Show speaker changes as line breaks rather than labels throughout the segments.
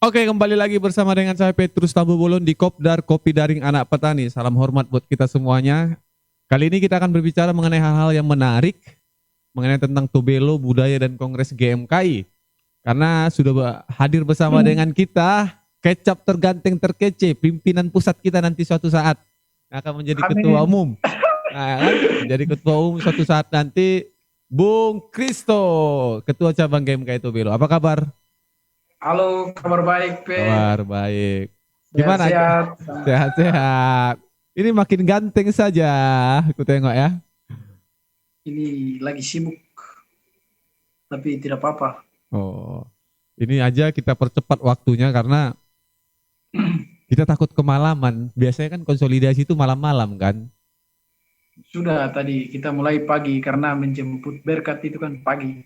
Oke, kembali lagi bersama dengan saya Petrus Tabubolon di Kopdar Kopi Daring Anak Petani. Salam hormat buat kita semuanya. Kali ini kita akan berbicara mengenai hal-hal yang menarik mengenai tentang Tobelo, budaya dan Kongres GMKI. Karena sudah hadir bersama dengan kita kecap terganteng terkece, pimpinan pusat kita nanti suatu saat akan menjadi ketua umum. Nah, kan? Menjadi ketua umum suatu saat nanti Bung Kristo, ketua cabang GMKI Tobelo. Apa kabar?
Halo, kabar baik, Pe.
Kabar baik. Gimana?
Sehat-sehat.
Sehat-sehat. Ini makin ganteng saja, aku tengok ya.
Ini lagi sibuk, tapi tidak apa-apa.
Oh, ini aja kita percepat waktunya karena kita takut kemalaman. Biasanya kan konsolidasi itu malam-malam kan.
Sudah tadi kita mulai pagi karena menjemput berkat itu kan pagi.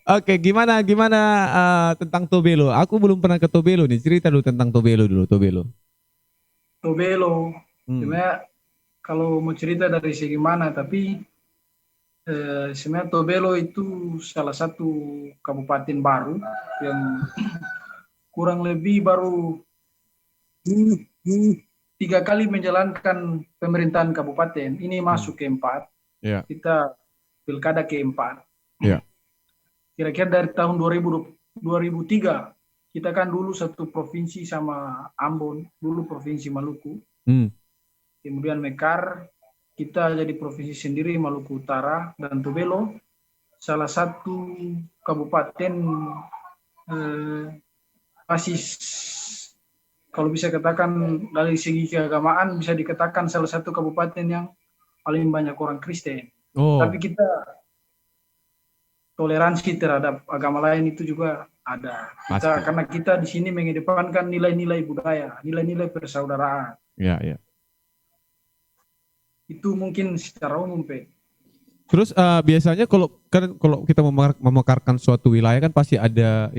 Oke, gimana tentang Tobelo? Aku belum pernah ke Tobelo nih. Cerita dulu tentang Tobelo dulu, Tobelo.
Tobelo,
Hmm.
sebenarnya kalau mau cerita dari segi mana, tapi sebenarnya Tobelo itu salah satu kabupaten baru yang kurang lebih baru 3 kali menjalankan pemerintahan kabupaten. Ini masuk keempat.
Ya.
Kita pilkada keempat.
Ya.
Kira-kira dari tahun 2003 kita kan dulu satu provinsi sama Ambon, dulu provinsi Maluku, kemudian Mekar, kita jadi provinsi sendiri Maluku Utara, dan Tobelo salah satu kabupaten masih, kalau bisa katakan dari segi keagamaan bisa dikatakan salah satu kabupaten yang paling banyak orang Kristen. Tapi kita toleransi terhadap agama lain itu juga ada. Karena kita di sini mengedepankan nilai-nilai budaya, nilai-nilai persaudaraan.
Ya, ya.
Itu mungkin secara umum, Pe.
Terus biasanya kalau kita memekarkan suatu wilayah kan pasti ada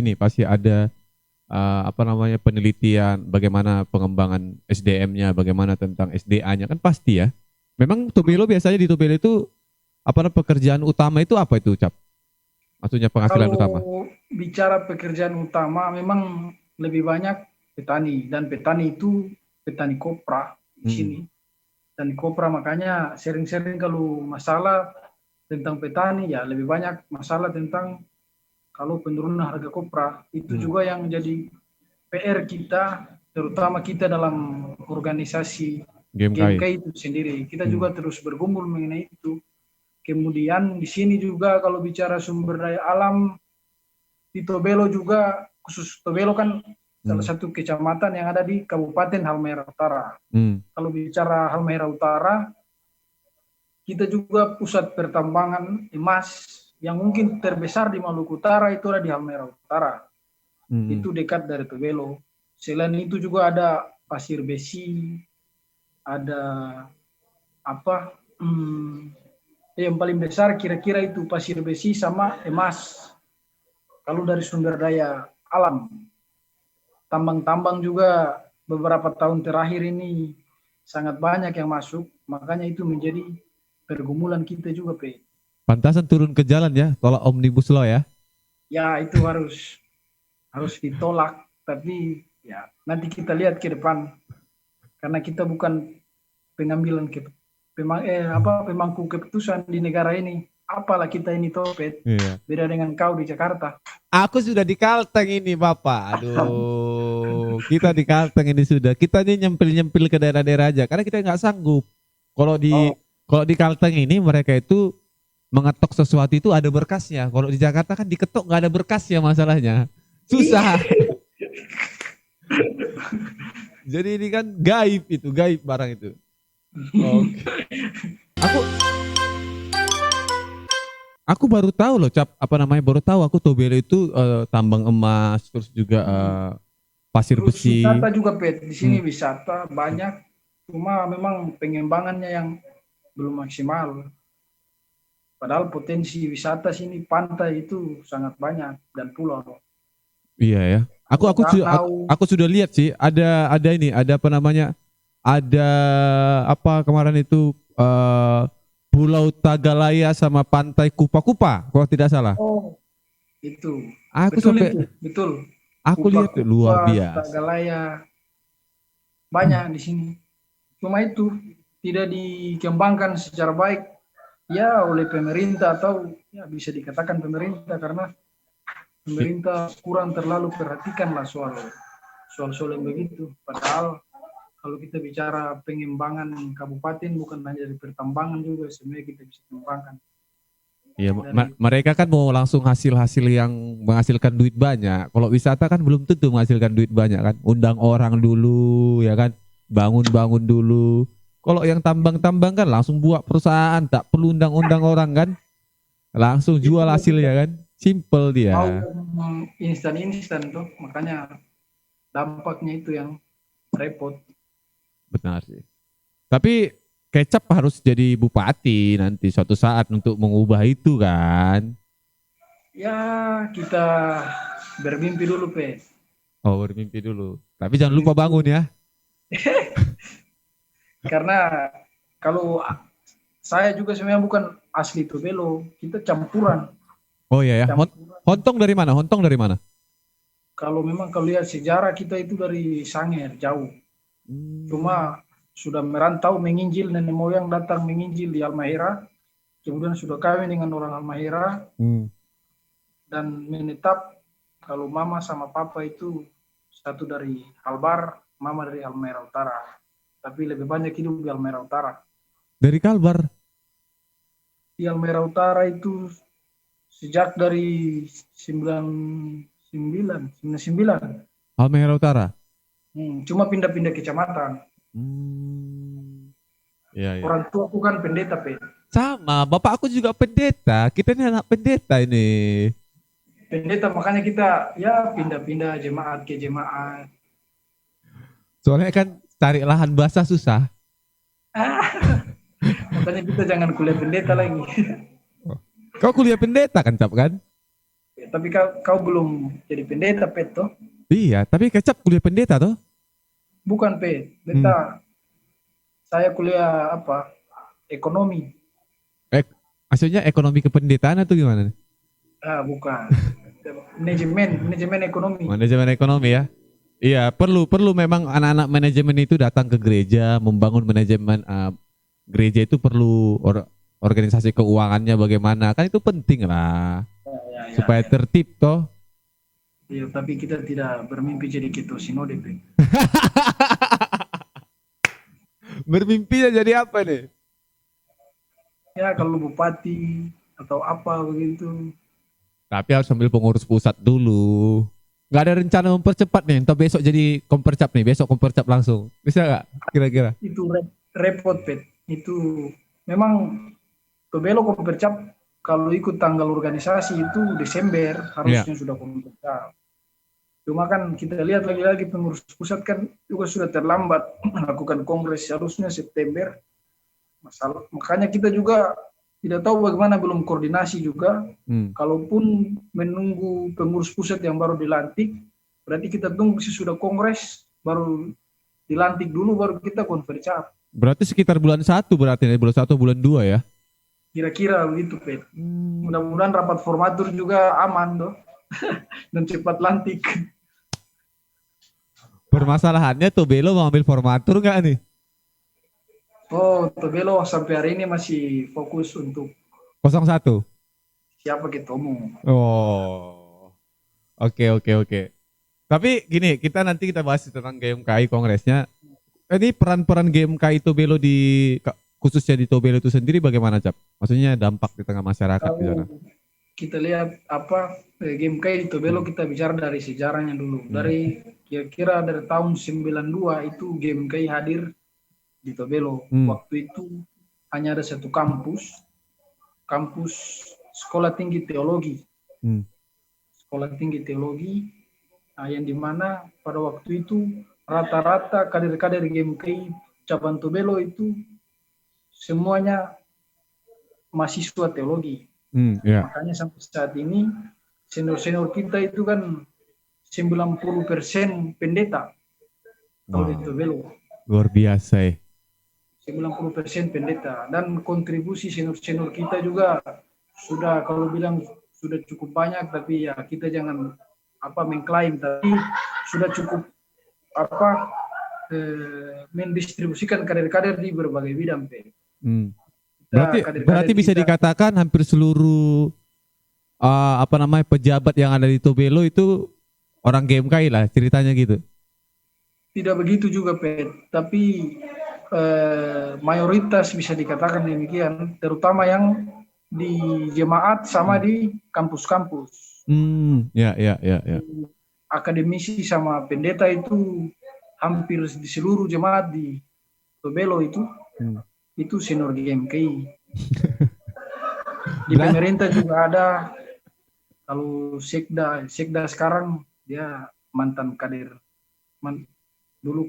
penelitian bagaimana pengembangan SDM-nya, bagaimana tentang SDA-nya kan pasti ya. Memang Tobelo biasanya di Tobelo itu pekerjaan utama itu apa itu, Cap? Maksudnya penghasilan utama.
Kalau bicara pekerjaan utama memang lebih banyak petani, dan petani itu petani kopra di sini. Dan kopra makanya sering-sering kalau masalah tentang petani ya lebih banyak masalah tentang kalau penurunan harga kopra. Itu juga yang jadi PR kita, terutama kita dalam organisasi GMKI itu sendiri. Kita juga terus bergumul mengenai itu. Kemudian di sini juga kalau bicara sumber daya alam di Tobelo juga, khusus Tobelo kan salah satu kecamatan yang ada di Kabupaten Halmahera Utara. Kalau bicara Halmahera Utara, kita juga pusat pertambangan emas yang mungkin terbesar di Maluku Utara itu ada di Halmahera Utara. Itu dekat dari Tobelo. Selain itu juga ada pasir besi, ada yang paling besar kira-kira itu pasir besi sama emas. Kalau dari sumber daya alam, tambang-tambang juga beberapa tahun terakhir ini sangat banyak yang masuk, makanya itu menjadi pergumulan kita juga, Pe.
Pantasan turun ke jalan ya, tolak omnibus law ya. Ya,
itu harus ditolak, tapi ya nanti kita lihat ke depan, karena kita bukan pengambilan pemangku keputusan di negara ini. Apalah kita ini Topet, beda dengan kau di Jakarta.
Aku sudah di Kalteng ini Bapak, aduh, kita di Kalteng ini sudah, kita ini nyempil-nyempil ke daerah-daerah aja, karena kita nggak sanggup. Kalau di Kalteng ini mereka itu mengetok sesuatu itu ada berkasnya. Kalau di Jakarta kan diketok nggak ada berkasnya, masalahnya susah. Jadi ini kan gaib barang itu. Aku baru tahu loh, Cap, baru tahu aku Tobelo itu tambang emas, terus juga pasir besi.
Wisata juga, Pet. Di sini wisata banyak, cuma memang pengembangannya yang belum maksimal. Padahal potensi wisata sini pantai itu sangat banyak dan pulau.
Iya ya. Aku sudah lihat sih, ada kemarin itu Pulau Tagalaya sama Pantai Kupa-Kupa, kalau tidak salah.
Itu
Aku
betul
sampai
itu, betul.
aku lihat tuh luar
Kupa,
biasa.
Tagalaya banyak di sini. Cuma itu tidak dikembangkan secara baik ya oleh pemerintah atau ya bisa dikatakan pemerintah karena pemerintah kurang terlalu perhatikan lah soal yang begitu. Padahal kalau kita bicara pengembangan kabupaten bukan hanya dari pertambangan juga sebenarnya kita bisa kembangkan
Iya,
dari
mereka kan mau langsung hasil-hasil yang menghasilkan duit banyak. Kalau wisata kan belum tentu menghasilkan duit banyak kan. Undang orang dulu, ya kan. Bangun-bangun dulu. Kalau yang tambang-tambang kan langsung buat perusahaan, tak perlu undang-undang orang kan. Langsung
itu
jual hasilnya kan. Simple
mau
dia.
instan-instan tuh makanya dampaknya itu yang repot.
Benar sih. Tapi Kecap harus jadi bupati nanti suatu saat untuk mengubah itu kan.
Ya kita bermimpi dulu pe,
Oh, bermimpi dulu. Tapi jangan lupa
bermimpi
bangun
dulu.
ya.
Karena kalau saya juga sebenarnya bukan asli Tobelo, kita campuran.
Oh iya ya.
Campuran.
Hontong dari mana? Hontong dari mana?
Kalau memang kalau lihat sejarah kita itu dari Sangir jauh.
Hmm.
Cuma sudah merantau menginjil nenek moyang datang menginjil di Halmahera, kemudian sudah kawin dengan orang Halmahera
Hmm.
dan menetap kalau mama sama papa itu satu dari Halbar, mama dari Halmahera Utara. Tapi lebih banyak hidup di Halmahera Utara.
Dari Kalbar.
Di Halmahera Utara itu sejak dari 99,
Halmahera Utara.
cuma pindah-pindah kecamatan.
Hmm. Iya, iya.
Orang tua aku kan pendeta, Pe.
Sama, bapak aku juga pendeta. Kita ini anak pendeta ini.
Pendeta makanya kita ya pindah-pindah jemaat ke jemaat.
Soalnya kan cari lahan basah susah.
Makanya kita jangan kuliah pendeta lagi.
Kau kuliah pendeta kan, Cap kan?
Tapi kau belum jadi pendeta, Pe, toh?
Iya, tapi Kecap kuliah pendeta tuh.
Bukan, Pe.
Hmm.
Pendeta. Saya kuliah apa? Ekonomi.
Maksudnya ekonomi kependetaan atau gimana?
Bukan. Manajemen ekonomi.
Manajemen ekonomi ya. Iya, perlu memang anak-anak manajemen itu datang ke gereja, membangun manajemen gereja itu perlu organisasi keuangannya bagaimana. Kan itu penting lah supaya
Ya.
tertib toh.
Iya, tapi kita tidak bermimpi jadi ketua sinode, Pe.
Bermimpi jadi apa nih?
Ya kalau bupati atau apa begitu.
Tapi harus sambil pengurus pusat dulu. Gak ada rencana mempercepat nih. Entah besok jadi kompercap nih. Besok kompercap langsung. Bisa gak kira-kira?
Itu repot, Pet. Itu memang Tobelo Kompercap kalau ikut tanggal organisasi itu Desember
Iya.
harusnya sudah Kompercap. Cuma kan kita lihat lagi-lagi pengurus pusat kan juga sudah terlambat melakukan kongres harusnya September. Masalah makanya kita juga tidak tahu bagaimana belum koordinasi juga. Kalaupun menunggu pengurus pusat yang baru dilantik, berarti kita tunggu sesudah kongres baru dilantik dulu baru kita konferensi.
Berarti sekitar bulan 1 berarti nih. Bulan 1 bulan 2 ya.
Kira-kira begitu, Pet. Mudah-mudahan rapat formatur juga aman tuh dan cepat lantik.
Permasalahannya Tobelo mau ambil formatur nggak nih?
Oh, Tobelo sampai hari ini masih fokus untuk
01.
siapa ketemu.
Oh. Oke, oke, oke. Tapi gini, kita bahas tentang GMKI kongresnya. Ini peran-peran GMKI Tobelo khususnya di Tobelo itu sendiri bagaimana, Cap? Maksudnya dampak di tengah masyarakat di sana.
Kalau kita lihat apa game kayak di Tobelo kita bicara dari sejarahnya dulu. Dari kira-kira dari tahun 92 itu game kayak hadir di Tobelo. Waktu itu hanya ada satu kampus Sekolah Tinggi Teologi. Sekolah Tinggi Teologi yang dimana pada waktu itu rata-rata kader-kader GMKI cabang Tobelo itu semuanya mahasiswa teologi.
Yeah.
Makanya sampai saat ini senior-senior kita itu kan 90% pendeta. Kalau di Tobelo.
Luar biasa ya.
90% pendeta. Dan kontribusi senior-senior kita juga sudah kalau bilang sudah cukup banyak, tapi ya kita jangan mengklaim, tapi sudah cukup mendistribusikan kader-kader di berbagai bidang.
Hmm.
Kita
Berarti bisa dikatakan hampir seluruh pejabat yang ada di Tobelo itu orang GMKI lah ceritanya gitu.
Tidak begitu juga, Pet, tapi mayoritas bisa dikatakan demikian, terutama yang di jemaat sama di kampus-kampus.
Ya.
Akademisi sama pendeta itu hampir di seluruh jemaat di Tobelo itu senior GMKI. Di pemerintah juga ada. Kalau sekda sekarang dia mantan kader, dulu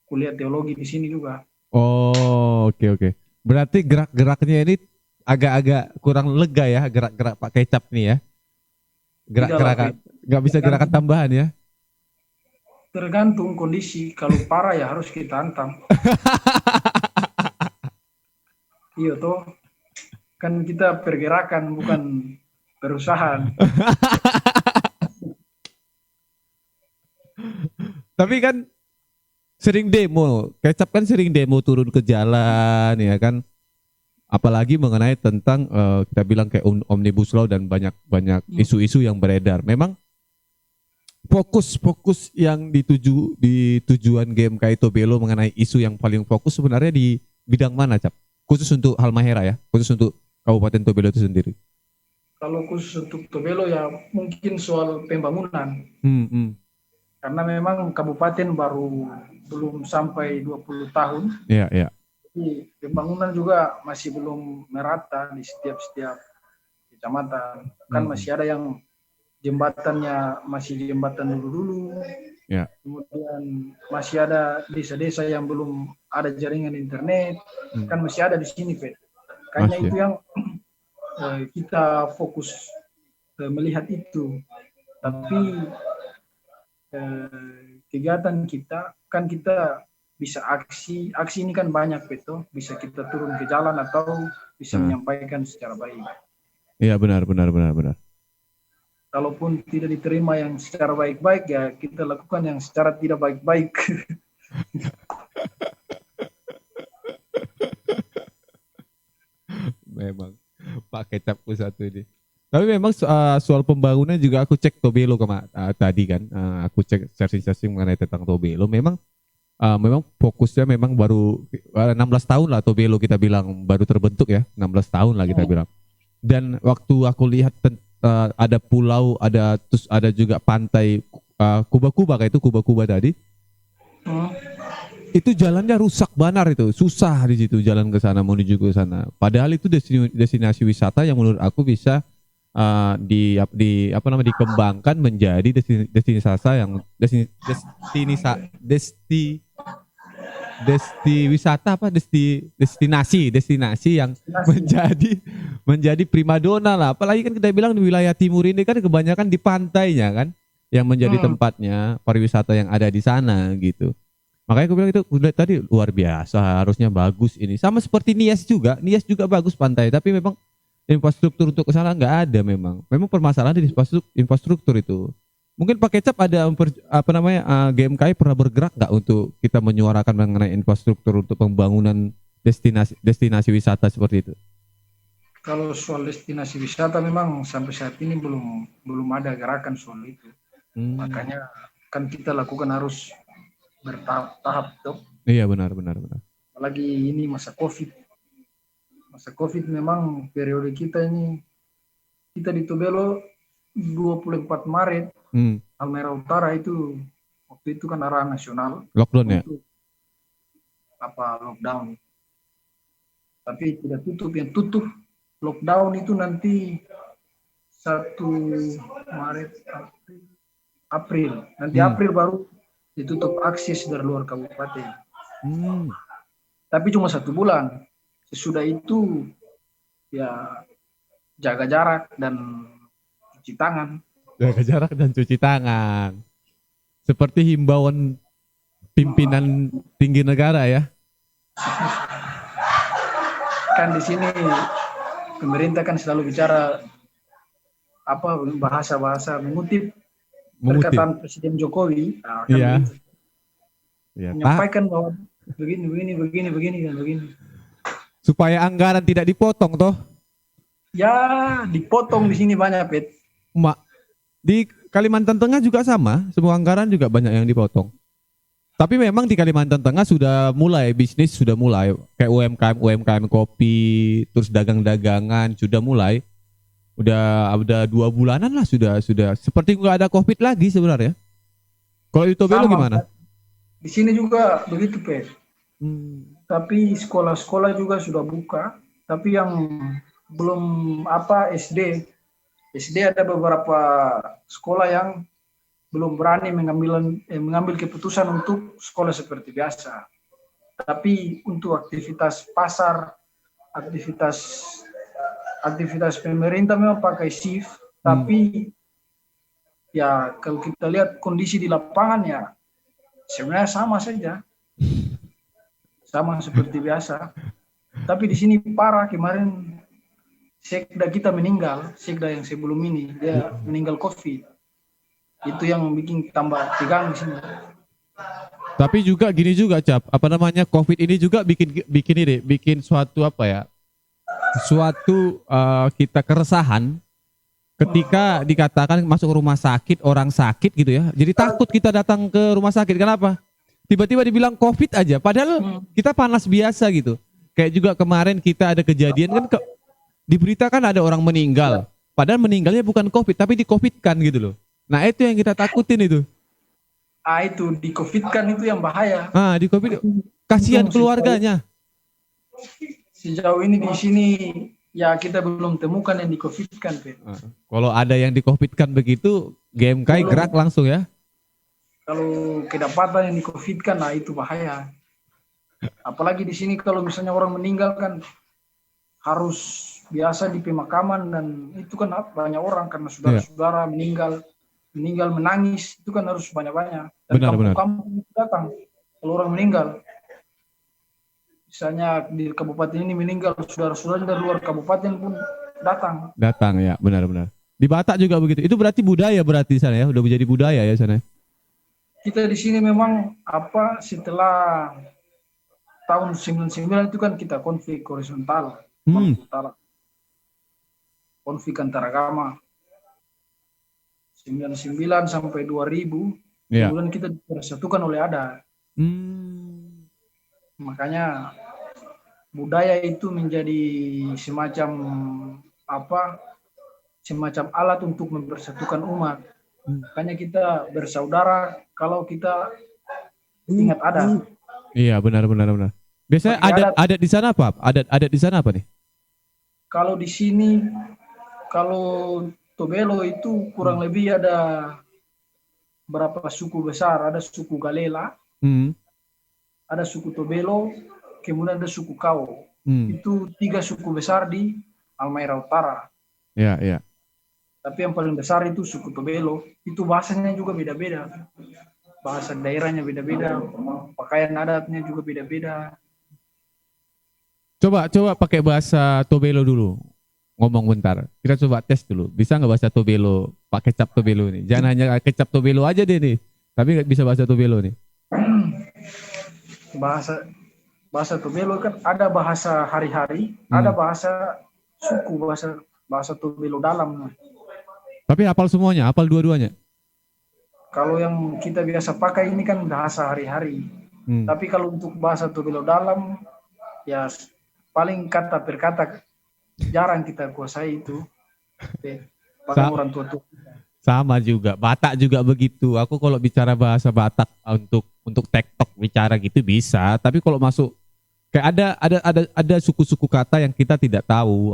kuliah teologi di sini juga.
Oh, oke. Berarti gerak-geraknya ini agak-agak kurang lega ya, gerak-gerak Pak Kecap nih ya. Gerak-gerakan nggak bisa gerakan tambahan ya.
Tergantung kondisi. Kalau parah ya harus kita hantam. Iya toh, kan kita pergerakan bukan perusahaan.
Tapi kan sering demo, Kecap kan sering demo turun ke jalan ya kan. Apalagi mengenai tentang kita bilang kayak Omnibus Law dan banyak isu-isu yang beredar. Memang fokus yang di tujuan GMKI Tobelo mengenai isu yang paling fokus sebenarnya di bidang mana, Cap? Khusus untuk Halmahera ya, khusus untuk Kabupaten Tobelo itu sendiri.
Kalau khusus untuk Tobelo ya mungkin soal pembangunan. Karena memang kabupaten baru belum sampai 20 tahun.
Iya.
Jadi pembangunan juga masih belum merata di setiap kecamatan. Kan masih ada yang jembatannya masih jembatan dulu.
Ya.
Kemudian masih ada desa-desa yang belum ada jaringan internet. Kan masih ada di sini, Pak. Kayaknya itu yang kita fokus melihat itu. Tapi kegiatan kita kan kita bisa aksi ini kan banyak, betul, bisa kita turun ke jalan atau bisa menyampaikan secara baik.
Iya, benar.
Kalaupun tidak diterima yang secara baik-baik ya kita lakukan yang secara tidak baik-baik.
Memang Pak Kecapku satu ini. Tapi memang soal pembangunan juga aku cek Tobelo tadi kan, aku cek searching mengenai tentang Tobelo. Memang fokusnya memang baru 16 tahun lah Tobelo kita bilang baru terbentuk ya, 16 tahun lah kita bilang. Dan waktu aku lihat ada pulau, terus ada juga pantai Kuba-Kuba kayak itu Kuba-Kuba tadi. Itu jalannya rusak banar itu, susah di situ jalan ke sana menuju ke sana. Padahal itu destinasi wisata yang menurut aku bisa dikembangkan menjadi destinasi yang menjadi primadona lah. Apalagi kan kita bilang di wilayah timur ini kan kebanyakan di pantainya kan yang menjadi tempatnya pariwisata yang ada di sana gitu. Makanya aku bilang itu udah tadi luar biasa, harusnya bagus ini. Sama seperti Nias juga bagus pantai, tapi memang infrastruktur untuk ke sana nggak ada memang. Memang permasalahan di infrastruktur itu. Mungkin Pak Kecap ada GMKI pernah bergerak nggak untuk kita menyuarakan mengenai infrastruktur untuk pembangunan destinasi wisata seperti itu?
Kalau soal destinasi wisata memang sampai saat ini belum ada gerakan soal itu. Makanya kan kita lakukan harus bertahap tuh.
Iya benar.
Apalagi ini masa COVID. Masa COVID memang periode kita di Tobelo 24 Maret, Halmahera Utara itu waktu itu kan arahan nasional.
Lockdown ya?
Lockdown. Tapi tidak tutup, yang tutup lockdown itu nanti 1 Maret, April. Nanti April baru ditutup akses dari luar kabupaten. Tapi cuma 1 bulan. Sesudah itu ya jaga jarak dan cuci tangan. Seperti himbauan pimpinan tinggi negara ya. Kan di sini pemerintah kan selalu bicara apa bahasa-bahasa mengutip
Mengutip.
perkataan Presiden Jokowi, nah, kan
Iya.
begitu.
Ya,
Menyampaikan bahwa begini, begini, begini, begini, dan begini.
supaya anggaran tidak dipotong toh.
Ya, dipotong di sini banyak, Pet.
Mak, di Kalimantan Tengah juga sama, semua anggaran juga banyak yang dipotong. Tapi memang di Kalimantan Tengah sudah mulai bisnis, sudah mulai kayak UMKM kopi, terus dagang-dagangan sudah mulai. Udah 2 bulanan lah sudah seperti nggak ada COVID lagi sebenarnya. Kalau di Tobelo
Sama,
gimana?
di sini juga begitu, Pet.
Hmm.
Tapi sekolah-sekolah juga sudah buka, tapi yang belum apa SD ada beberapa sekolah yang belum berani mengambil keputusan untuk sekolah seperti biasa. Tapi untuk aktivitas pasar, aktivitas aktivitas pemerintah memang pakai shift, tapi ya kalau kita lihat kondisi di lapangan ya sebenarnya sama saja, sama seperti biasa. Tapi di sini parah, kemarin sekda kita meninggal, sekda yang sebelum ini dia meninggal COVID. Itu yang bikin tambah tegang di sini.
Tapi juga gini juga Cap, apa namanya COVID ini juga bikin ini, bikin suatu apa ya, suatu kita keresahan ketika dikatakan masuk rumah sakit orang sakit gitu ya. Jadi takut kita datang ke rumah sakit. Kenapa? Tiba-tiba dibilang COVID aja, padahal kita panas biasa gitu. Kayak juga kemarin kita ada kejadian kan di berita kan ada orang meninggal. Padahal meninggalnya bukan COVID tapi di COVID kan gitu loh. Nah itu yang kita takutin itu.
Itu di COVID kan itu yang bahaya.
Ah di COVID kasihan keluarganya.
Sejauh ini di sini ya kita belum temukan yang di COVID kan.
Kalau ada yang di COVID kan begitu, GMK gerak langsung ya.
Kalau kedapatan yang di COVID kan, nah itu bahaya. Apalagi di sini kalau misalnya orang meninggal kan harus biasa di pemakaman dan itu kan banyak orang karena saudara-saudara meninggal menangis itu kan harus banyak-banyak. Dan kampung-kampung datang kalau orang meninggal. Misalnya di kabupaten ini meninggal, saudara-saudara dari luar kabupaten pun datang.
Datang ya, benar-benar. Di Batak juga begitu. Itu berarti budaya berarti sana ya, udah menjadi budaya ya sana.
Kita di sini memang apa setelah tahun 99 itu kan kita konflik horizontal, konflik antaragama. 99 sampai 2000, kemudian kita dipersatukan oleh adat. Makanya budaya itu menjadi semacam apa? Semacam alat untuk mempersatukan umat. Makanya kita bersaudara kalau kita ingat adat.
Iya, benar. Biasanya adat di sana apa? Adat di sana apa nih?
Kalau di sini kalau Tobelo itu kurang lebih ada berapa suku besar, ada suku Galela, ada suku Tobelo, kemudian ada suku Kau. Itu 3 suku besar di Halmahera Utara.
Iya.
Tapi yang paling besar itu suku Tobelo. Itu bahasanya juga beda-beda. Bahasa daerahnya beda-beda, pakaian adatnya juga beda-beda.
Coba pakai bahasa Tobelo dulu. Ngomong bentar. Kita coba tes dulu. Bisa nggak bahasa Tobelo? Pakai kecap Tobelo nih. Jangan hanya kecap Tobelo aja deh nih. Tapi nggak bisa bahasa Tobelo nih.
Bahasa Tobelo kan ada bahasa hari-hari, ada bahasa suku, bahasa Tobelo dalam.
Tapi hafal semuanya, hafal dua-duanya.
Kalau yang kita biasa pakai ini kan bahasa hari-hari. Tapi kalau untuk bahasa Tobelo dalam, ya paling kata per kata jarang kita kuasai itu. Paling orang tua.
Sama juga, Batak juga begitu. Aku kalau bicara bahasa Batak untuk TikTok bicara gitu bisa, tapi kalau masuk kayak ada suku-suku kata yang kita tidak tahu,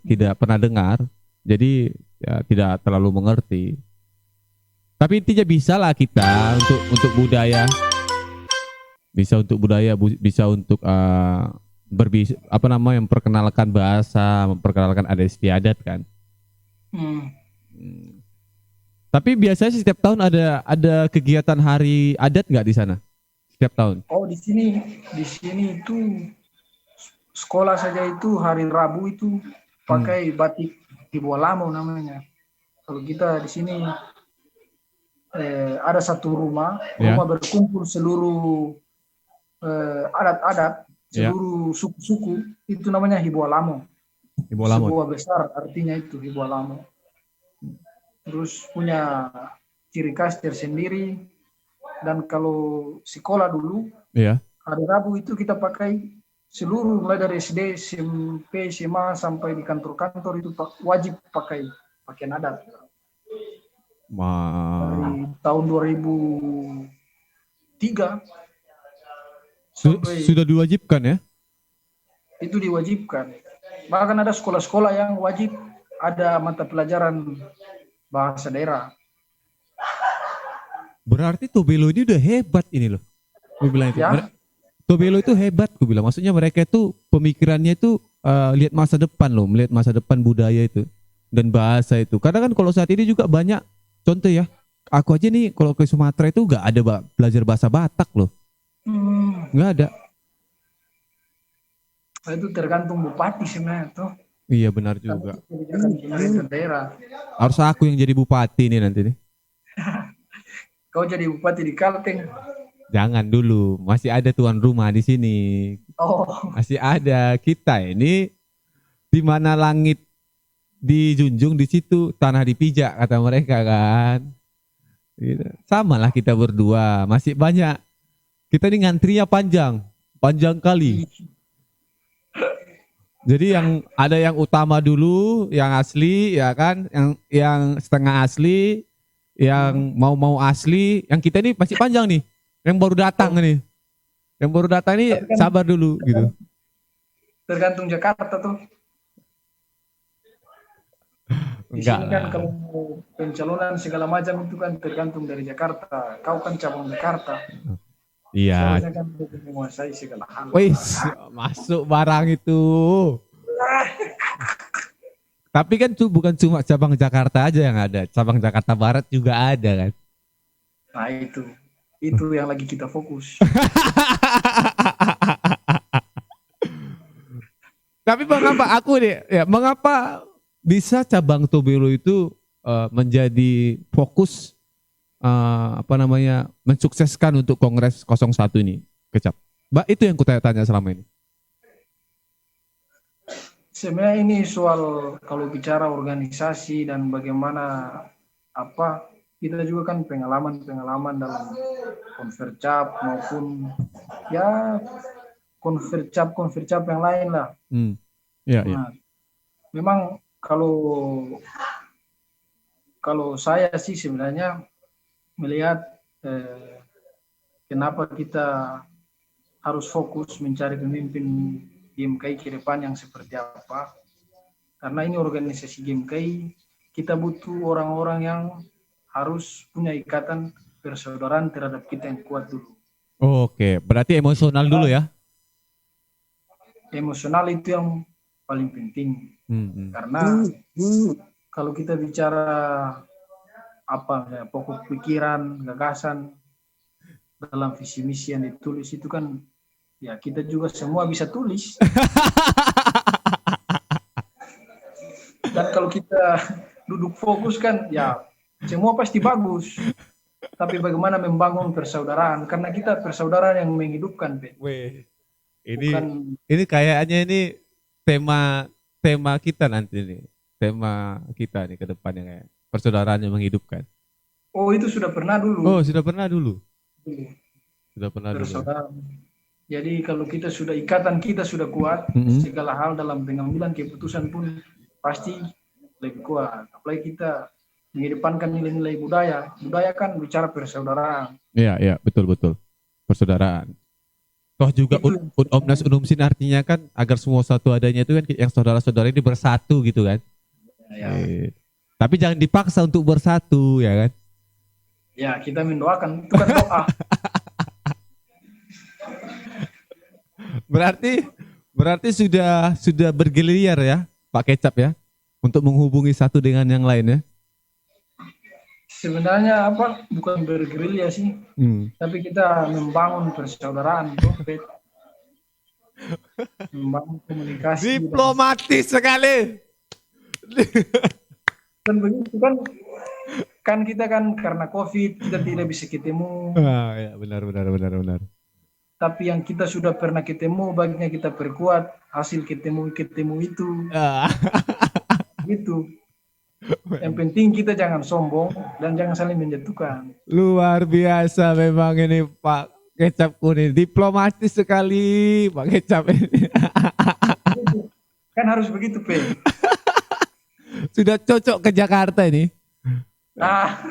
tidak pernah dengar. Jadi ya tidak terlalu mengerti. Tapi intinya bisa lah kita untuk budaya. Bisa untuk budaya, bisa untuk memperkenalkan bahasa, memperkenalkan adat istiadat kan. Tapi biasanya setiap tahun ada kegiatan hari adat nggak di sana? Setiap tahun?
Oh, di sini itu sekolah saja itu hari Rabu itu pakai batik Ibu Alamo namanya. Kalau kita di sini ada satu rumah,
Ya,
rumah berkumpul seluruh adat-adat,
ya,
seluruh suku-suku, itu namanya Hibualamo.
di bola mode.
Sebuah besar artinya itu Hibualamo. Terus punya ciri khas tersendiri. Dan kalau sekolah dulu,
Iya.
hari Rabu itu kita pakai seluruh mulai dari SD, SMP, SMA sampai di kantor-kantor itu wajib pakai pakaian adat.
Ma,
Dari tahun 2003 sampai
sudah diwajibkan ya?
itu diwajibkan. Bahkan ada sekolah-sekolah yang wajib ada mata pelajaran bahasa daerah.
Berarti Tobelo ini udah hebat ini loh. Gue bilang itu.
Ya,
Tobelo itu hebat, gue bilang. Maksudnya mereka itu pemikirannya itu lihat masa depan loh, melihat masa depan budaya itu dan bahasa itu. Karena kan kalau saat ini juga banyak contoh ya. Aku aja nih kalau ke Sumatera itu gak ada belajar bahasa Batak loh, nggak ada.
itu tergantung bupati sebenarnya tuh.
Iya benar
Karena
juga.
itu kebijakan pemerintah daerah.
Harus aku yang jadi bupati nih nanti nih.
Kau jadi bupati di Kalteng.
Jangan dulu, masih ada tuan rumah di sini.
Oh,
Masih ada kita ini di mana langit dijunjung di situ tanah dipijak kata mereka kan. Gitu. Sama lah kita berdua, masih banyak. Kita ini ngantrinya panjang, panjang kali. Jadi yang ada yang utama dulu, yang asli ya kan, yang setengah asli, yang mau asli, yang kita ini masih panjang nih. Yang baru datang nih. Yang baru datang ini
tapi kan
sabar dulu gitu.
tergantung Jakarta tuh. Di
Enggak
sini kan
lah.
kalau pencalonan segala macam itu kan tergantung dari Jakarta. Kau kan cabang Jakarta.
Iya.
Seharusnya kan lebih menguasai segala hal.
Wis, masuk barang itu. Tapi kan tuh bukan cuma cabang Jakarta aja yang ada, cabang Jakarta Barat juga ada kan.
Nah itu yang lagi kita fokus.
Tapi mengapa aku nih, ya mengapa bisa cabang Tobelo itu menjadi fokus apa namanya mensukseskan untuk Kongres 01 ini, Kecap? Mbak itu yang kutanya-tanya selama ini.
Sebenarnya ini soal kalau bicara organisasi dan bagaimana apa kita juga kan pengalaman dalam konvercap maupun ya konvercap yang lain lah.
Iya, iya.
Nah, memang kalau saya sih sebenarnya melihat kenapa kita harus fokus mencari pemimpin GMKI ke depan yang seperti apa. Karena ini organisasi GMKI, kita butuh orang-orang yang harus punya ikatan persaudaraan terhadap kita yang kuat dulu.
Oke, berarti emosional dulu ya.
Emosional itu yang paling penting. Karena kalau kita bicara apa ya, pokok pikiran, gagasan dalam visi misi yang ditulis itu kan ya kita juga semua bisa tulis. Dan kalau kita duduk fokus kan ya semua pasti bagus. Tapi bagaimana membangun persaudaraan? Karena kita persaudaraan yang menghidupkan, Ben.
Weh,
Bukan
ini kayaknya ini tema kita nanti nih. Tema kita nih ke depannya kayak persaudaraan yang menghidupkan.
oh itu sudah pernah dulu.
Oh, sudah pernah dulu. Sudah pernah dulu.
Persaudaraan. Jadi kalau kita sudah ikatan kita sudah kuat, segala hal dalam pengambilan keputusan pun pasti lebih kuat. Apalagi kita mengedepankan nilai-nilai budaya. Budaya kan bicara persaudaraan.
Iya, iya, betul. Persaudaraan. Toh juga Omnas Unumsin artinya kan agar semua satu adanya itu kan yang saudara-saudara ini bersatu gitu kan.
Ya.
Tapi jangan dipaksa untuk bersatu ya kan.
Ya, kita mendoakan, itu kan doa.
Berarti sudah bergiliar ya Pak Kecap ya untuk menghubungi satu dengan yang lain ya.
Sebenarnya apa bukan bergerilya sih, tapi kita membangun persaudaraan, membangun komunikasi.
Diplomatis sekali.
Dan begitu kan, kan kita kan karena COVID kita tidak bisa ketemu.
Ya, benar, benar, benar, benar.
Tapi yang kita sudah pernah ketemu, baiknya kita perkuat hasil ketemu-ketemu itu.
Ah,
Gitu. Yang penting kita jangan sombong dan jangan saling menjatuhkan.
luar biasa memang ini Pak Kecap Kuning. Diplomatis sekali Pak Kecap ini.
Kan harus begitu, Pe.
Sudah cocok ke Jakarta ini.
Nah,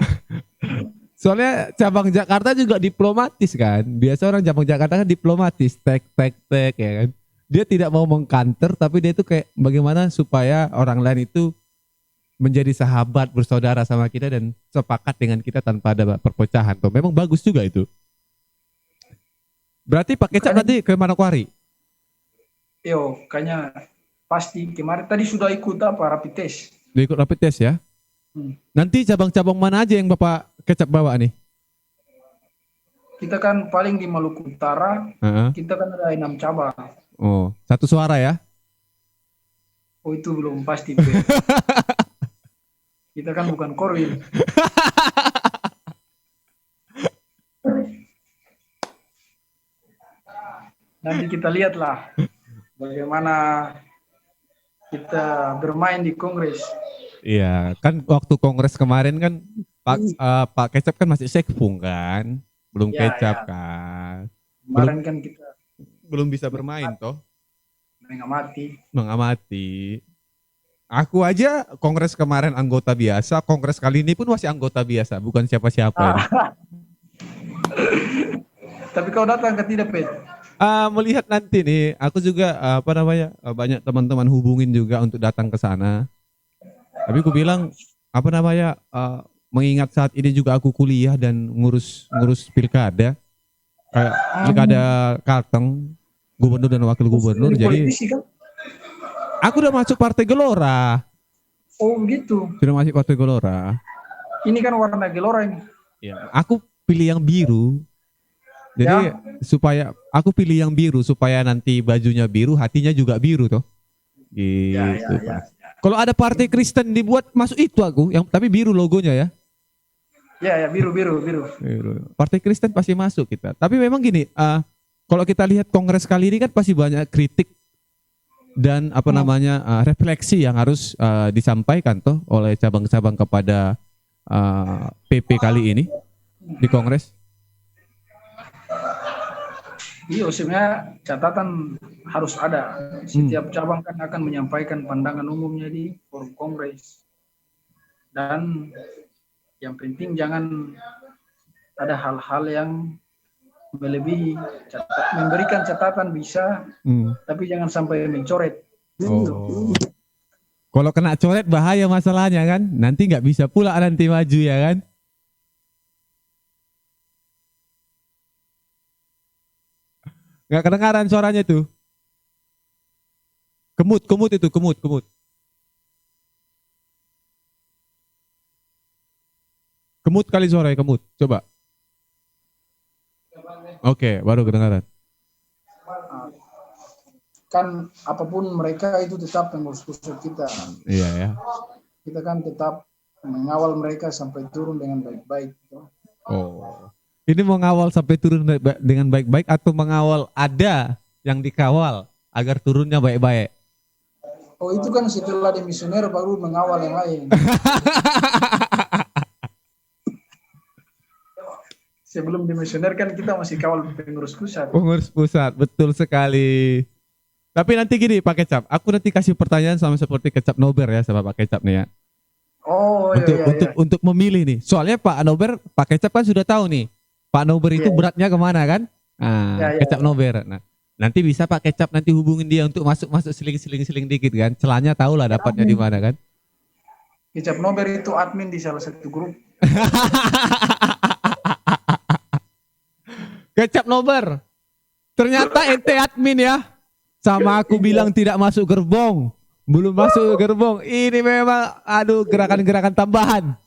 Soalnya cabang Jakarta juga diplomatis kan. Biasa orang cabang Jakarta kan diplomatis, tek tek tek ya kan. Dia tidak mau mengkanter tapi dia itu kayak bagaimana supaya orang lain itu menjadi sahabat bersaudara sama kita dan sepakat dengan kita tanpa ada perpecahan. Tuh, memang bagus juga itu. Berarti Pak Kecap nanti ke Manokwari.
kayaknya pasti kemarin tadi sudah ikut apa rapid test.
Dia ikut rapid test ya. Nanti cabang-cabang mana aja yang Bapak Kecap bawa nih?
Kita kan paling di Maluku Utara, kita kan ada 6 cabang.
Oh, satu suara ya?
Oh itu belum pasti, Pe. Kita kan bukan Korwil. Nanti kita lihatlah bagaimana kita bermain di Kongres.
Iya, kan waktu kongres kemarin kan Pak Kecap kan masih sekpung kan, belum
Ya,
Kecap
ya.
kan,
Kemarin kan kita
belum bisa bermain toh,
mengamati.
Aku aja kongres kemarin anggota biasa, kongres kali ini pun masih anggota biasa, bukan siapa-siapa ini.
Tapi kau datang ke tidak, Pet?
Melihat nanti nih, aku juga banyak teman-teman hubungin juga untuk datang ke sana. Tapi aku bilang mengingat saat ini juga aku kuliah dan ngurus pilkada, kayak pilkada Kalteng, gubernur dan wakil gubernur. Jadi
kan?
aku udah masuk Partai Gelora.
Oh begitu.
Sudah masuk Partai Gelora.
Ini kan warna Gelora ini.
Ya, aku pilih yang biru. Jadi supaya aku pilih yang biru supaya nanti bajunya biru, hatinya juga biru toh. Gitu. Kalau ada Partai Kristen dibuat masuk itu aku, yang tapi biru logonya ya.
Ya biru.
Partai Kristen pasti masuk kita. Tapi memang gini, kalau kita lihat kongres kali ini kan pasti banyak kritik dan refleksi yang harus disampaikan toh oleh cabang-cabang kepada PP kali ini di kongres.
Iya, sebenarnya catatan harus ada. Setiap cabang kan akan menyampaikan pandangan umumnya di forum kongres. Dan yang penting jangan ada hal-hal yang melebihi. Memberikan catatan bisa, tapi jangan sampai mencoret.
Oh. Kalau kena coret bahaya masalahnya kan. Nanti nggak bisa pula nanti maju ya kan. Nggak kedengaran suaranya tuh. Kemut. Kemut kali suaranya, kemut. Coba. Oke, baru kedengaran.
Kan apapun mereka itu tetap pengurus pusat kita.
Iya ya.
Kita kan tetap mengawal mereka sampai turun dengan baik-baik.
Oh. Ini mau ngawal sampai turun dengan baik-baik atau mengawal ada yang dikawal agar turunnya baik-baik?
Oh itu kan setelah dimisioner baru mengawal yang lain. Sebelum dimisioner kan kita masih kawal pengurus pusat.
Pengurus pusat, betul sekali. Tapi nanti gini Pak Kecap, aku nanti kasih pertanyaan sama seperti Kecap Nober ya sama Pak Kecap nih ya.
Oh iya.
Untuk memilih nih. Soalnya Pak Nober, Pak Kecap kan sudah tahu nih. Pak Nober itu beratnya kemana kan? Kecap Nober. Nah, nanti bisa Pak Kecap nanti hubungin dia untuk masuk seling dikit kan. Celahnya tahu lah dapatnya di mana kan.
Kecap Nober itu admin di salah satu grup.
Kecap Nober. Ternyata ente admin ya. Sama aku bilang tidak masuk gerbong. Belum masuk gerbong. Ini memang gerakan-gerakan tambahan.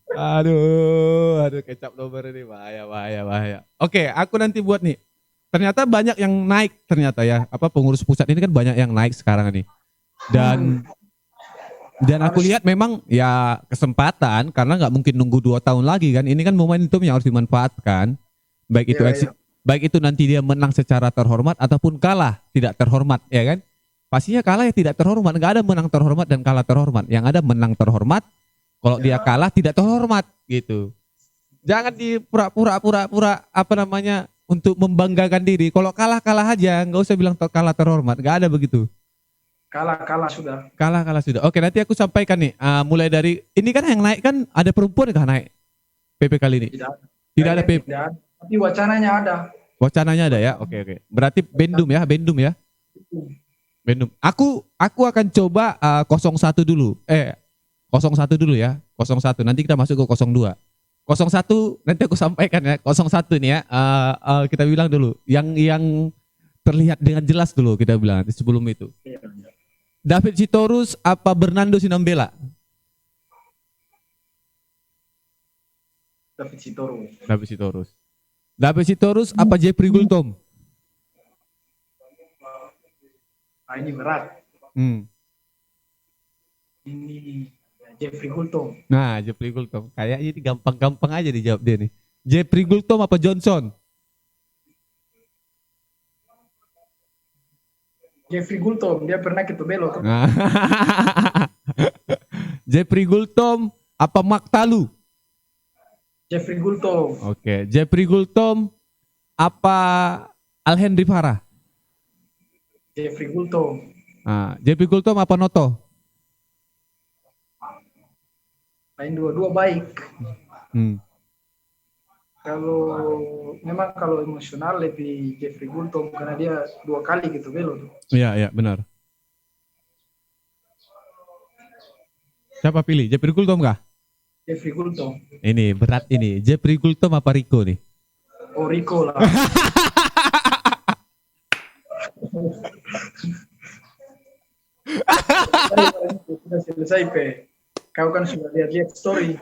Aduh, Kecap Nober ini bahaya. Oke, aku nanti buat nih. Ternyata banyak yang naik ternyata ya. Pengurus pusat ini kan banyak yang naik sekarang nih. Dan Dan aku
Harus
lihat memang ya kesempatan karena nggak mungkin nunggu 2 tahun lagi kan. Ini kan momentum yang harus dimanfaatkan. Baik itu
ya, ya.
baik itu nanti dia menang secara terhormat ataupun kalah tidak terhormat, ya kan? Pastinya kalah ya tidak terhormat. Nggak ada menang terhormat dan kalah terhormat. Yang ada menang terhormat. Kalau dia
Ya.
kalah tidak terhormat gitu. Jangan di pura-pura apa namanya untuk membanggakan diri. Kalau kalah kalah aja, nggak usah bilang kalah terhormat. Nggak ada begitu.
Kalah sudah.
Kalah kalah sudah. Oke, nanti aku sampaikan nih. Mulai dari ini kan yang naik kan ada perempuan kah naik PP kali ini?
Tidak ada.
Tidak ada
Kayaknya
PP.
tidak ada. Tapi wacananya ada.
Wacananya ada ya. Oke oke. Berarti Bendum ya, Bendum ya. Bendum. Aku akan coba 01 dulu. 01 dulu ya. 01. Nanti kita masuk ke 02. 01 nanti aku sampaikan ya. 01 nih ya. Kita bilang dulu yang terlihat dengan jelas dulu kita bilang nanti sebelum itu.
Ya.
David Sitorus apa Bernardo Sinambela?
David Sitoro.
David Sitorus. David Sitorus apa Jeffrey Gultom?
Ini berat. Ini Jeffrey Gultom.
Nah, Jeffrey Gultom. Kayaknya ini gampang-gampang aja dijawab dia nih. Jeffrey Gultom apa Johnson?
Jeffrey Gultom, dia pernah ke Tobelo tuh.
Nah. Jeffrey Gultom apa Mark Talu?
Jeffrey Gultom.
Oke, Jeffrey Gultom apa Alhenry Farah?
Jeffrey Gultom.
Jeffrey Gultom apa Noto?
Lain dua-dua baik. Kalau emosional lebih Jeffrey Gultom karena dia 2 kali gitu belo tuh.
Iya, benar. Siapa pilih? Jeffrey Gultom kah?
Jeffrey Gultom.
Ini berat ini. Jeffrey Gultom apa Rico nih?
Oh, Rico lah. Sudah selesai, Pe. Kau kan sudah lihat story.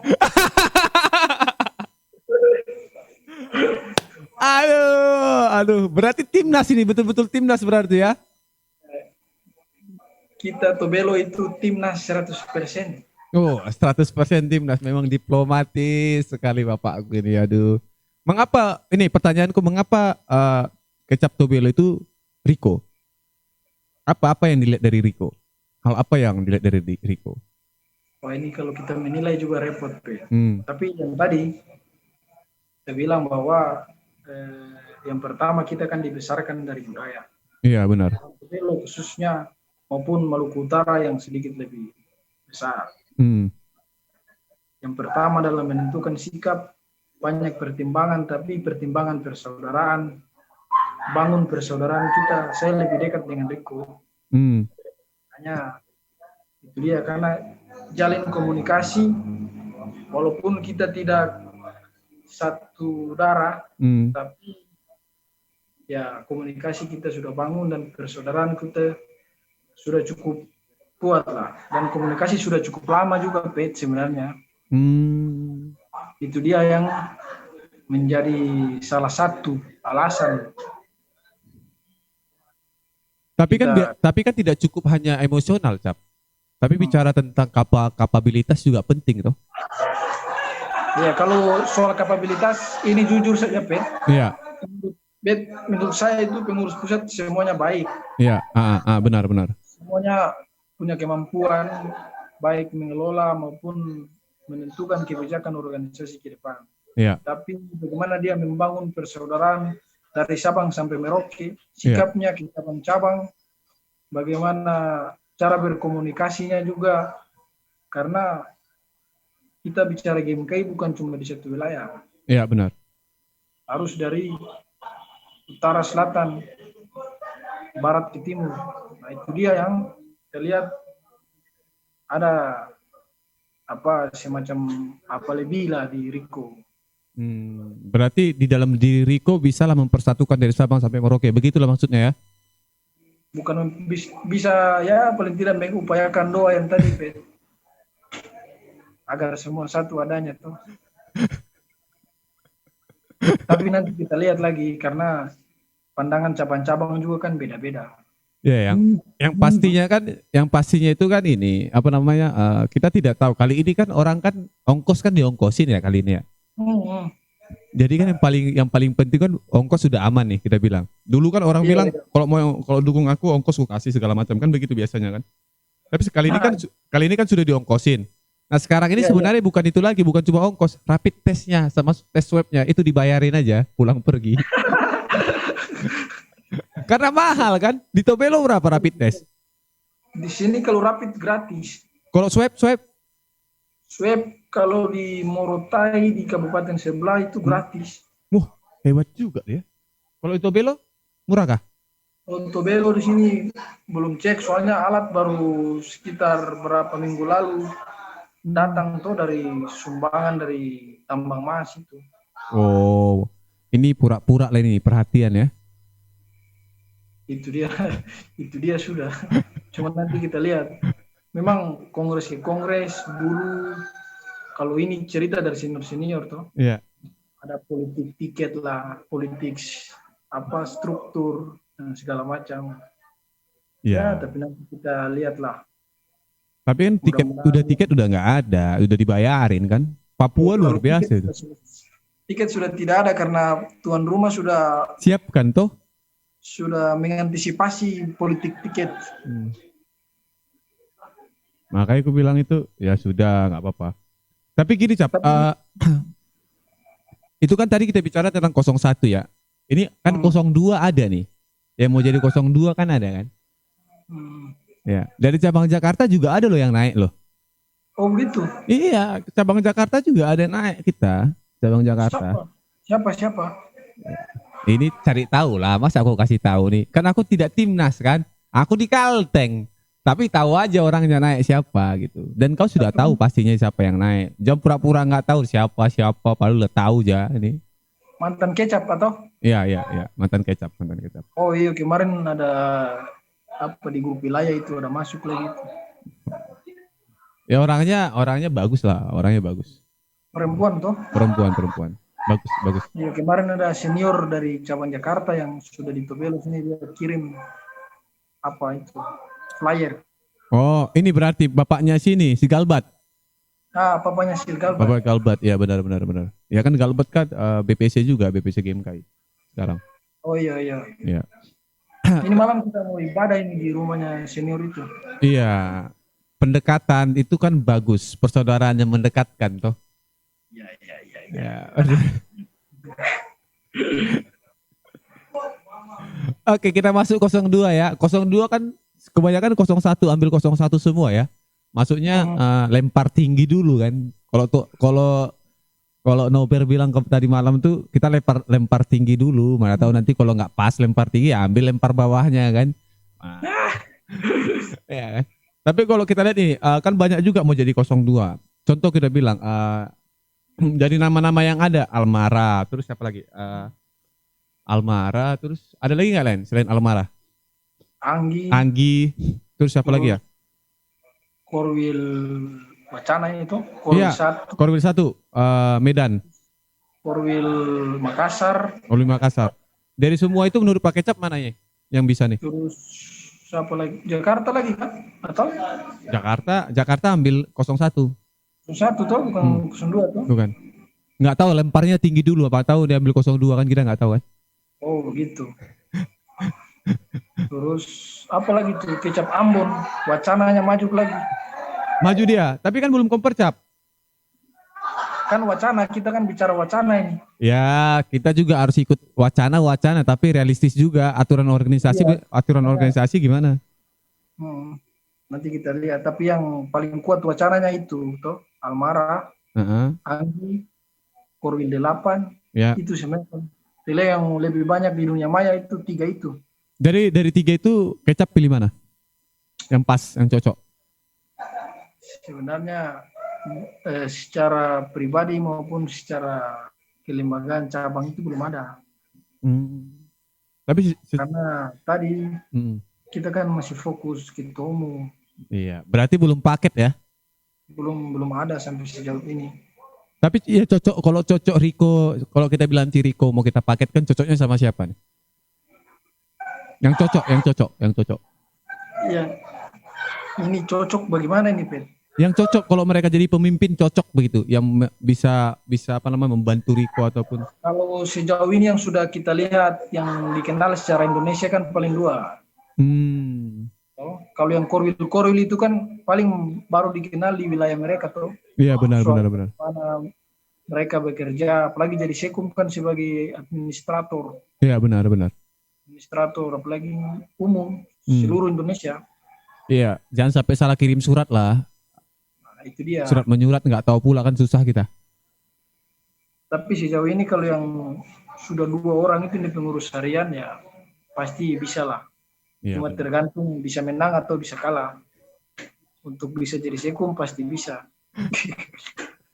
Aduh, berarti timnas ini betul-betul timnas berarti ya?
Kita Tobelo itu timnas 100%.
Oh, 100% timnas, memang diplomatis sekali Bapak aku ini, aduh. Mengapa, ini pertanyaanku, mengapa kecap Tobelo itu Rico? Apa yang dilihat dari Rico? Hal apa yang dilihat dari Rico?
Wah, ini kalau kita menilai juga repot, Pe. Tapi yang tadi saya bilang bahwa yang pertama kita kan dibesarkan dari budaya.
Iya, benar.
Tobelo khususnya maupun Maluku Utara yang sedikit lebih besar. Yang pertama dalam menentukan sikap banyak pertimbangan, tapi pertimbangan persaudaraan, bangun persaudaraan kita, saya lebih dekat dengan Rico. Hanya itu dia, karena jalin komunikasi walaupun kita tidak satu darah, tapi ya komunikasi kita sudah bangun dan persaudaraan kita sudah cukup kuat lah, dan komunikasi sudah cukup lama juga, Pet, sebenarnya. Itu dia yang menjadi salah satu alasan.
Tapi kan tidak cukup hanya emosional, Cap. Tapi bicara tentang kapabilitas juga penting, toh.
Ya, kalau soal kapabilitas ini jujur saja, Pet.
Iya.
Bet, menurut saya itu pengurus pusat semuanya baik.
Iya, benar.
Semuanya punya kemampuan baik mengelola maupun menentukan kebijakan organisasi ke depan.
Iya.
Tapi bagaimana dia membangun persaudaraan dari Sabang sampai Merauke, sikapnya ke cabang-cabang, bagaimana cara berkomunikasinya juga, karena kita bicara GMKI bukan cuma di satu wilayah.
Iya, benar.
Harus dari utara, selatan, barat ke timur. Nah, itu dia yang kita lihat ada semacam lebih lah di Rico.
Berarti di dalam diri Rico bisalah mempersatukan dari Sabang sampai Merauke, begitulah maksudnya ya?
Bukan bisa ya, paling tidak mengupayakan doa yang tadi, Pet, agar semua satu adanya tuh. Tapi nanti kita lihat lagi karena pandangan cabang-cabang juga kan beda-beda.
Ya, yang pastinya itu kan ini apa namanya? Kita tidak tahu kali ini kan orang kan ongkos kan diongkosin ya kali ini ya.
Hmm.
Jadi kan yang paling penting kan ongkos sudah aman nih kita bilang. Dulu kan orang
Iya,
bilang
iya.
kalau dukung aku ongkos ku kasih segala macam kan begitu biasanya kan. Tapi kali ini kan sudah diongkosin. Nah sekarang ini
Iya, iya.
sebenarnya bukan itu lagi, bukan cuma ongkos, rapid testnya sama tes swabnya itu dibayarin aja pulang pergi. Karena mahal kan. Di Tobelo berapa rapid test?
Di sini kalau rapid gratis.
Kalau swab
Swab kalau di Morotai di kabupaten sebelah itu gratis.
wah hebat juga ya. Kalau di Tobelo murah kah?
Untuk belo di sini belum cek soalnya alat baru sekitar berapa minggu lalu datang tuh dari sumbangan dari tambang emas itu.
Oh, ini pura-pura lah ini perhatian ya.
Itu dia, itu dia sudah. Cuma nanti kita lihat. Memang kongres ke kongres dulu kalau ini cerita dari senior-senior tuh
Iya.
ada politik tiket lah, politik apa struktur dan segala macam. Ya,
Iya.
tapi nanti kita lihatlah.
Tapi kan tiket udah nggak ada, udah dibayarin kan. Papua luar
Kalau
biasa itu.
tiket sudah tidak ada karena tuan rumah sudah
Siap kan toh?
mengantisipasi politik tiket.
Makanya aku bilang itu ya sudah nggak apa-apa. Tapi gini Cap,
Tapi
itu kan tadi kita bicara tentang 01 ya. Ini kan 02 ada nih. Yang mau jadi 02 kan ada kan?
hmm,
Ya. Dari cabang Jakarta juga ada loh yang naik loh.
oh begitu.
Iya, cabang Jakarta juga ada yang naik kita. Cabang Jakarta.
Siapa?
Ini cari tahu lah, masa aku kasih tahu nih. Kan aku tidak timnas kan. Aku di Kalteng. Tapi tahu aja orangnya naik siapa gitu. Dan kau sudah tahu pastinya siapa yang naik. Jangan pura-pura nggak tahu siapa, padahal udah tahu aja ini.
Mantan kecap atau?
Iya, mantan kecap.
Oh iya, kemarin ada apa di grup wilayah itu ada masuk lagi.
Ya orangnya bagus lah, orangnya bagus.
Perempuan toh?
Perempuan. Bagus.
Iya, kemarin ada senior dari cabang Jakarta yang sudah di Tobelo sini dia kirim apa itu flyer.
Oh, ini berarti bapaknya sini, si Galbat.
Papanya Silgal.
Bapak Galbat, ya benar. Ya kan Galbat kan BPC juga, BPC GMKI sekarang.
Oh iya.
Iya.
Ini malam kita mau ibadah ini di rumahnya senior itu.
Iya. Pendekatan itu kan bagus, persaudaraan yang mendekatkan toh.
Iya.
Ya. Oke, kita masuk 02 ya. 02 kan kebanyakan 01 ambil 01 semua ya. Maksudnya lempar tinggi dulu kan. Kalau Nober bilang tadi malam tuh kita lempar tinggi dulu. Mana tahu nanti kalau nggak pas lempar tinggi ya ambil lempar bawahnya kan. Ya kan. Tapi kalau kita lihat nih kan banyak juga mau jadi 02. Contoh kita bilang dari nama-nama yang ada Almara, terus siapa lagi? Almara, terus ada lagi nggak lain selain Almara? Anggi, terus siapa lagi ya?
Korwil Wacana itu, Korwil
Iya,
1,
Korwil 1, Medan,
Korwil Makassar,
Korwil Makassar. Dari semua itu menurut Pak Kecap mana ya yang bisa nih?
terus siapa lagi? Jakarta lagi kan? Atau?
Jakarta ambil 01.
1 tuh bukan 02 tuh.
Bukan. Nggak tahu lemparnya tinggi dulu apa tahu dia ambil 02 kan kita nggak tahu kan.
Oh begitu. Terus apa lagi tuh? Kecap Ambon, Wacananya maju lagi.
Maju dia, tapi kan belum kompercap.
Kan wacana, kita kan bicara wacana ini.
Ya, kita juga harus ikut wacana, tapi realistis juga aturan organisasi gimana?
Nanti kita lihat. Tapi yang paling kuat wacananya itu, toh Almara, Anggi, Korwil 8, itu sebenarnya. Nilai yang lebih banyak di dunia maya itu 3 itu.
Dari 3 itu Kecap pilih mana? Yang pas, yang cocok?
Sebenarnya secara pribadi maupun secara kelembagaan cabang itu belum ada.
Tapi
karena tadi kita kan masih fokus ketua umum.
Iya, berarti belum paket ya?
Belum ada sampai sejauh ini.
Tapi ya cocok, kalau cocok Riko, kalau kita bilang Riko mau kita paket kan cocoknya sama siapa nih? Yang cocok.
Ya, ini cocok bagaimana ini, Pet?
Yang cocok kalau mereka jadi pemimpin cocok begitu, yang bisa bisa apa namanya membantu Riko ataupun.
Kalau sejauh ini yang sudah kita lihat yang dikenal secara Indonesia kan paling dua.
Hmm.
Oh, kalau yang korwil-korwil itu kan paling baru dikenal di wilayah mereka tuh.
Iya benar
Soal
benar benar.
mana mereka bekerja, apalagi jadi sekum kan sebagai administrator,
Iya benar benar.
apalagi umum
Hmm.
seluruh Indonesia.
Iya, jangan sampai salah kirim surat lah.
Nah, itu dia.
Surat menyurat nggak tahu pula kan susah kita.
Tapi sejauh ini kalau yang sudah dua orang itu di pengurus harian ya pasti bisa lah.
Iya
Cuma
benar.
tergantung bisa menang atau bisa kalah. Untuk bisa jadi sekum pasti bisa.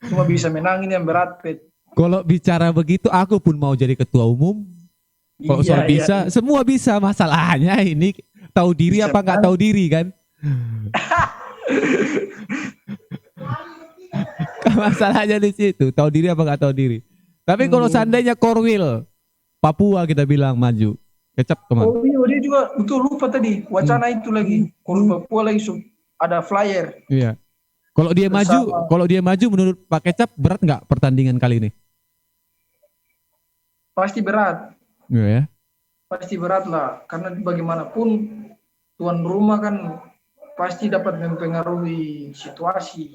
Cuma bisa menang ini yang berat, Pet.
Kalau bicara begitu, aku pun mau jadi ketua umum. Kalau
Iya,
soal
iya,
bisa, semua bisa. Masalahnya ini tahu diri
bisa
apa nggak
menang.
tahu diri kan? Masalahnya di situ, tahu diri apa nggak tahu diri. Tapi kalau
Hmm.
seandainya Korwil, Papua kita bilang maju, kecap kemana?
Oh iya, dia juga betul lupa tadi
Hmm.
wacana itu lagi. Kalau Papua lagi ada flyer
Iya.
bersama.
Kalau dia maju menurut Pak Kecap berat nggak pertandingan kali ini?
Pasti berat,
Iya ya.
pasti berat lah. Karena bagaimanapun tuan rumah kan pasti dapat mempengaruhi situasi.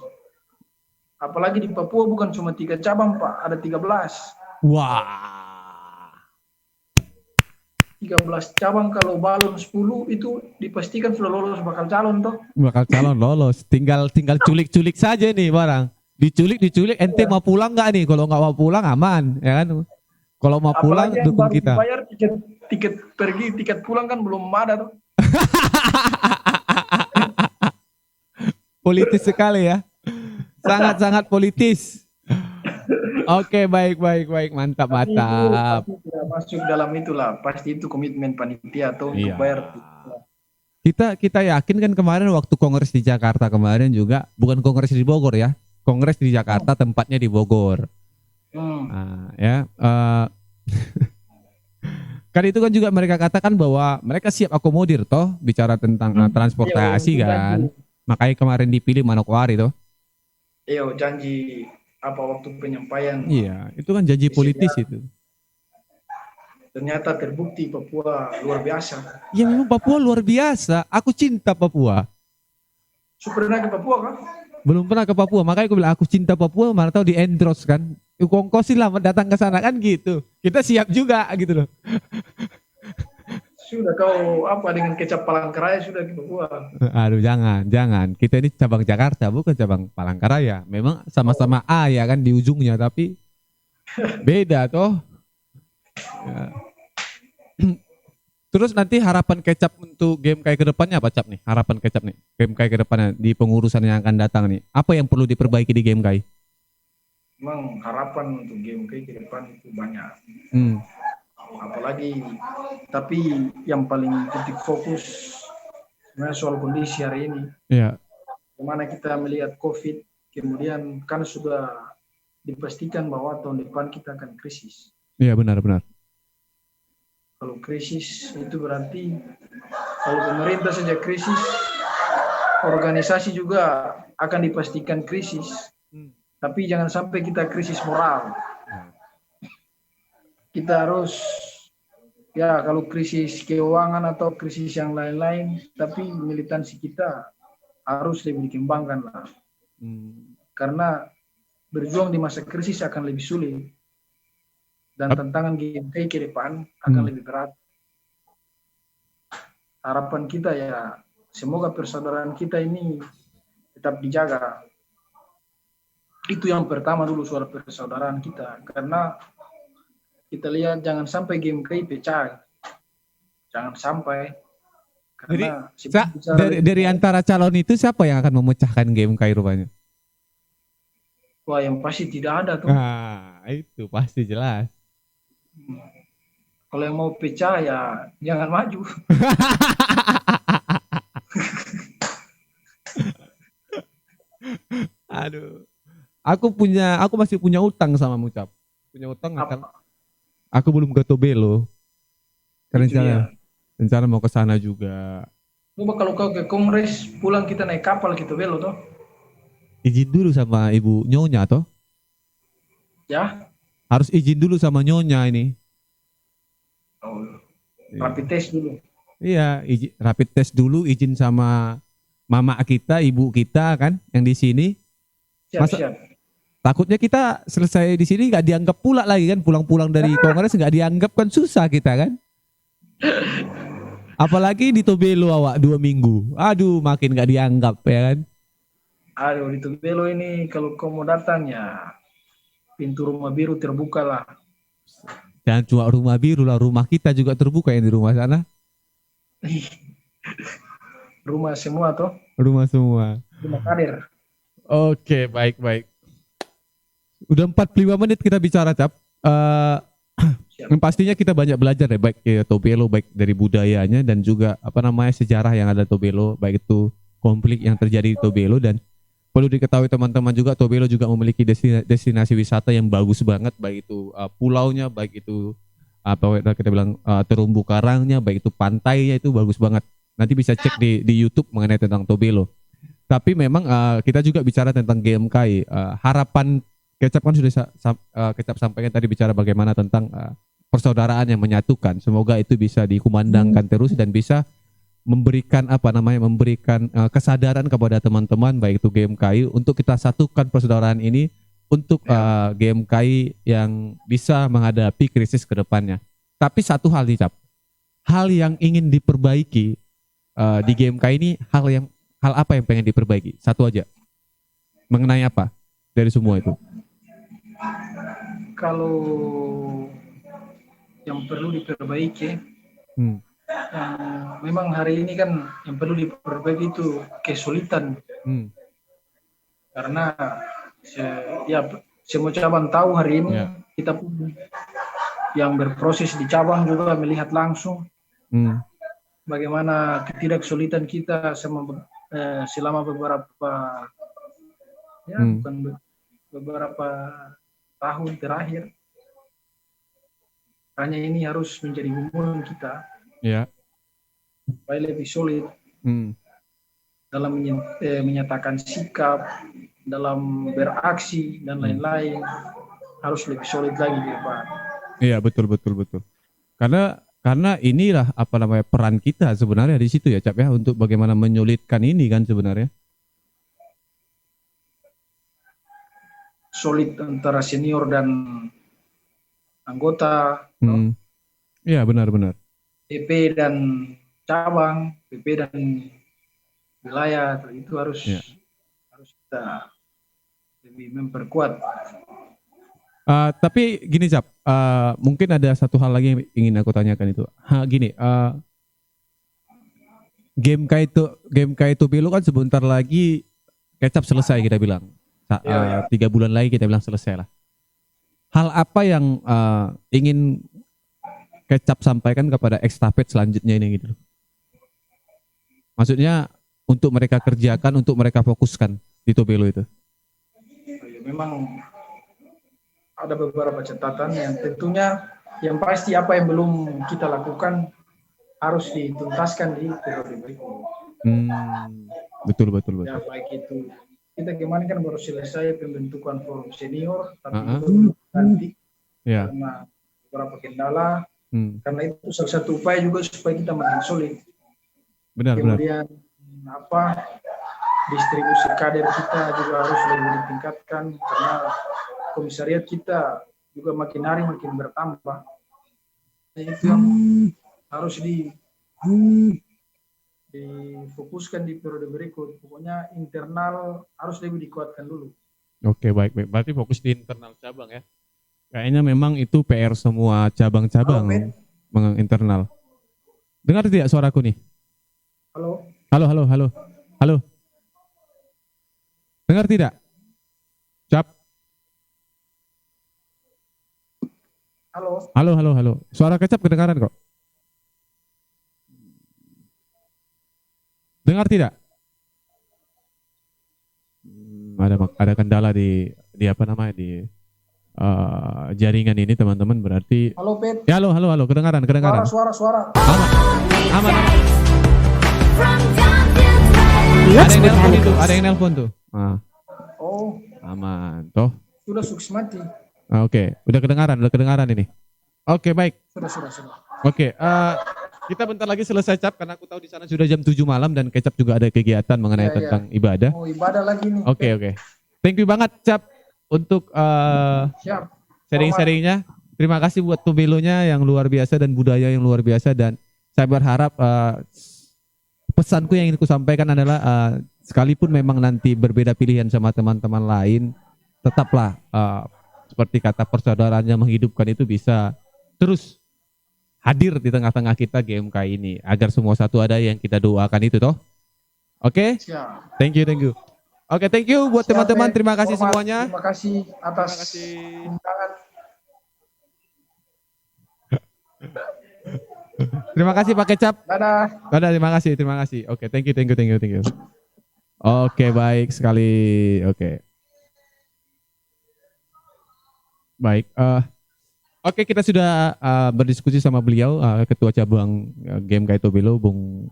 Apalagi di Papua bukan cuma 3 cabang, Pak, ada 13.
Wah.
13 cabang kalau balon 10 itu dipastikan sudah lolos bakal calon toh.
Bakal calon lolos. Tinggal tinggal culik-culik saja nih barang. Diculik, ente
Ya.
mau pulang nggak nih? Kalau nggak mau pulang aman, ya kan? Kalau mau pulang
Apalagi yang
dukung
baru
kita.
dibayar tiket pergi, tiket pulang kan belum ada tuh.
Politis sekali ya. Sangat-sangat politis. Oke, baik, baik, baik. Mantap,
Tapi itu
mantap.
pasti tidak masuk dalam itulah. Pasti itu komitmen panitia atau untuk
Iya.
bayar.
Kita yakin kan kemarin waktu kongres di Jakarta kemarin juga, bukan kongres di Bogor ya. Kongres di Jakarta tempatnya di Bogor.
Hmm.
Nah, ya. Kan itu kan juga mereka katakan bahwa mereka siap akomodir toh bicara tentang
Iya,
transportasi
itu
kan.
janji.
Makanya kemarin dipilih Manokwari toh.
Iya, janji apa waktu penyampaian
Iya, itu kan janji politis
kesediaan.
itu.
Ternyata terbukti Papua luar biasa.
Ya memang Papua luar biasa. Aku cinta Papua.
Pernah ke Papua kan?
Belum pernah ke Papua, makanya aku bilang aku cinta Papua, mana tahu di endorse kan. Kongkosin lah datang ke sana kan gitu. Kita siap juga gitu loh.
Sudah kau apa dengan kecap Palangkaraya sudah ke Papua.
Aduh jangan, jangan. Kita ini cabang Jakarta bukan cabang Palangkaraya. Memang sama-sama A ya kan di ujungnya tapi beda toh. Ya. Terus nanti harapan Kecap untuk game kayak ke depannya apa Cap nih? Harapan Kecap nih. Game kayak ke depannya di pengurusan yang akan datang nih. Apa yang perlu diperbaiki di game kayak?
Memang harapan untuk game ke depan itu banyak.
Hmm.
Apalagi tapi yang paling titik fokus sebenarnya soal kondisi hari ini.
Ya.
Bagaimana kita melihat COVID, kemudian kan sudah dipastikan bahwa tahun depan kita akan krisis.
Iya benar-benar.
Kalau krisis itu berarti kalau pemerintah saja krisis, organisasi juga akan dipastikan krisis. Tapi jangan sampai kita krisis moral. Kita harus ya kalau krisis keuangan atau krisis yang lain-lain, tapi militansi kita harus lebih dikembangkan lah. Karena berjuang di masa krisis akan lebih sulit. Dan tantangan GMK ke depan akan lebih berat. Harapan kita ya semoga persaudaraan kita ini tetap dijaga. Itu yang pertama dulu soal persaudaraan kita. Karena kita lihat jangan sampai GMK pecah. Jangan sampai. Karena
jadi dari antara calon itu siapa yang akan memecahkan GMK rupanya?
Wah yang pasti tidak ada tuh.
Nah itu pasti jelas.
Kalau yang mau pecah ya jangan maju.
Aduh. Aku masih punya utang sama Mucap. Punya utang kan? Aku belum ke Tobelo. Rencana mau ke sana juga.
Coba kalau kau ke Kongres, pulang kita naik kapal gitu belo toh.
Izin dulu sama ibu nyonya toh.
Ya.
Harus izin dulu sama nyonya ini.
Oh, rapid test dulu.
Iya, rapid test dulu, izin sama mama kita, ibu kita kan yang di sini.
Siap,
Masa
siap.
takutnya kita selesai di sini nggak dianggap pula lagi kan, pulang-pulang dari kongres nggak dianggap kan, susah kita kan. Apalagi di Tobelo awak 2 minggu. Aduh, makin nggak dianggap ya kan.
Aduh, di Tobelo ini kalau kau mau datang ya pintu rumah biru terbuka lah.
Jangan cuma rumah biru lah, rumah kita juga terbuka yang di rumah sana.
Rumah semua toh,
Rumah semua.
rumah karir.
Oke, baik-baik. Udah 45 menit kita bicara, Cap.
Siap.
Yang pastinya kita banyak belajar ya, baik ya Tobelo, baik dari budayanya dan juga apa namanya sejarah yang ada Tobelo, baik itu konflik yang terjadi di Tobelo. Dan perlu diketahui teman-teman juga, Tobelo juga memiliki destinasi wisata yang bagus banget, baik itu pulaunya, baik itu apa kita bilang terumbu karangnya, baik itu pantainya, itu bagus banget. Nanti bisa cek di YouTube mengenai tentang Tobelo. Tapi memang kita juga bicara tentang GMKI. Harapan Kecap kan sudah Kecap sampaikan tadi, bicara bagaimana tentang persaudaraan yang menyatukan. Semoga itu bisa dikumandangkan terus dan bisa memberikan kesadaran kepada teman-teman baik itu GMKI untuk kita satukan persaudaraan ini untuk GMKI yang bisa menghadapi krisis ke depannya. Tapi satu hal nih, Cap. Hal yang ingin diperbaiki di GMKI ini, hal apa yang pengen diperbaiki? Satu aja. Mengenai apa dari semua itu?
Kalau yang perlu diperbaiki, memang hari ini kan yang perlu diperbaiki itu kesulitan. Karena semua cabang tahu hari ini kita pun yang berproses di cabang juga melihat langsung bagaimana ketidaksulitan kita selama beberapa tahun terakhir. Hanya ini harus menjadi gumul kita supaya lebih solid dalam menyatakan sikap, dalam beraksi dan lain-lain, harus lebih solid lagi ke depan.
Iya, betul. Karena inilah peran kita sebenarnya di situ ya, Cap ya, untuk bagaimana menyulitkan ini kan sebenarnya.
Solid antara senior dan anggota.
Iya, benar.
PP dan cabang, PP dan wilayah itu harus kita lebih memperkuat.
Tapi gini, Cap, mungkin ada satu hal lagi yang ingin aku tanyakan itu. GMKI Tobelo kan sebentar lagi Kecap selesai kita bilang. 3 bulan lagi kita bilang selesai lah. Hal apa yang ingin Kecap sampaikan kepada estafet selanjutnya ini gitu? Maksudnya untuk mereka kerjakan, untuk mereka fokuskan di Tobelo itu.
Memang ada beberapa catatan yang tentunya yang pasti apa yang belum kita lakukan harus dituntaskan di periode berikutnya.
Betul.
Ya, baik itu kita gimana kan baru selesai pembentukan forum senior, tapi belum nanti karena beberapa kendala. Karena itu salah satu upaya juga supaya kita makin solid. Kemudian distribusi kader kita juga harus lebih ditingkatkan karena komisariat kita juga makin hari makin bertambah. Itu yang harus difokuskan di periode berikut. Pokoknya internal harus lebih dikuatkan dulu. Oke, baik.
Berarti fokus di internal cabang ya. Kayaknya memang itu PR semua cabang-cabang internal. Dengar tidak suaraku nih? Halo. Dengar tidak? Cap. Halo. Suara Kecap kedengaran kok. Dengar tidak? Ada kendala di jaringan ini teman-teman, berarti.
Halo Pet.
Ya, halo, kedengaran.
Suara.
Aman.
Let's
Ada yang nelpon itu,
Botanicals.
ada yang nelpon tuh. Ah,
Oh,
aman. Toh.
sudah sukses mati.
Oke, udah kedengaran ini. Oke, baik.
Sudah.
Oke, kita bentar lagi selesai Cap karena aku tahu di sana sudah jam 7 malam dan Kecap juga ada kegiatan mengenai
Iya, iya.
tentang ibadah.
Mau ibadah lagi nih.
Oke. Thank you banget Cap untuk
Siap.
sharing-sharingnya. Terima kasih buat Tubelonya yang luar biasa dan budaya yang luar biasa, dan saya berharap pesanku yang ingin ku sampaikan adalah sekalipun memang nanti berbeda pilihan sama teman-teman lain, tetaplah seperti kata persaudaraannya menghidupkan itu bisa terus hadir di tengah-tengah kita GMK ini agar semua satu ada yang kita doakan itu toh. Oke?
Siap.
Thank you. Oke, thank you buat
Siap,
teman-teman.
Teh.
Terima kasih
Hormat.
semuanya.
Terima kasih atas
Terima kasih.
undangan.
Terima kasih Pak Kecap.
Dadah.
Terima kasih. Oke, thank you. Oke, baik sekali. Oke. Baik. Oke, kita sudah berdiskusi sama beliau, Ketua Cabang Game Kaito Belo, Bung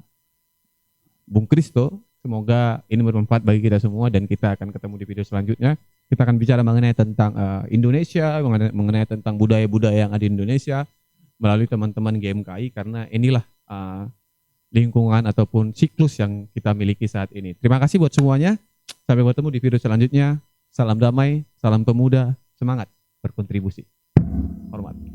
Kristo. Semoga ini bermanfaat bagi kita semua dan kita akan ketemu di video selanjutnya. Kita akan bicara mengenai tentang Indonesia, mengenai tentang budaya-budaya yang ada di Indonesia melalui teman-teman GMKI, karena inilah lingkungan ataupun siklus yang kita miliki saat ini. Terima kasih buat semuanya. Sampai bertemu di video selanjutnya. Salam damai, salam pemuda, semangat berkontribusi. Hormat.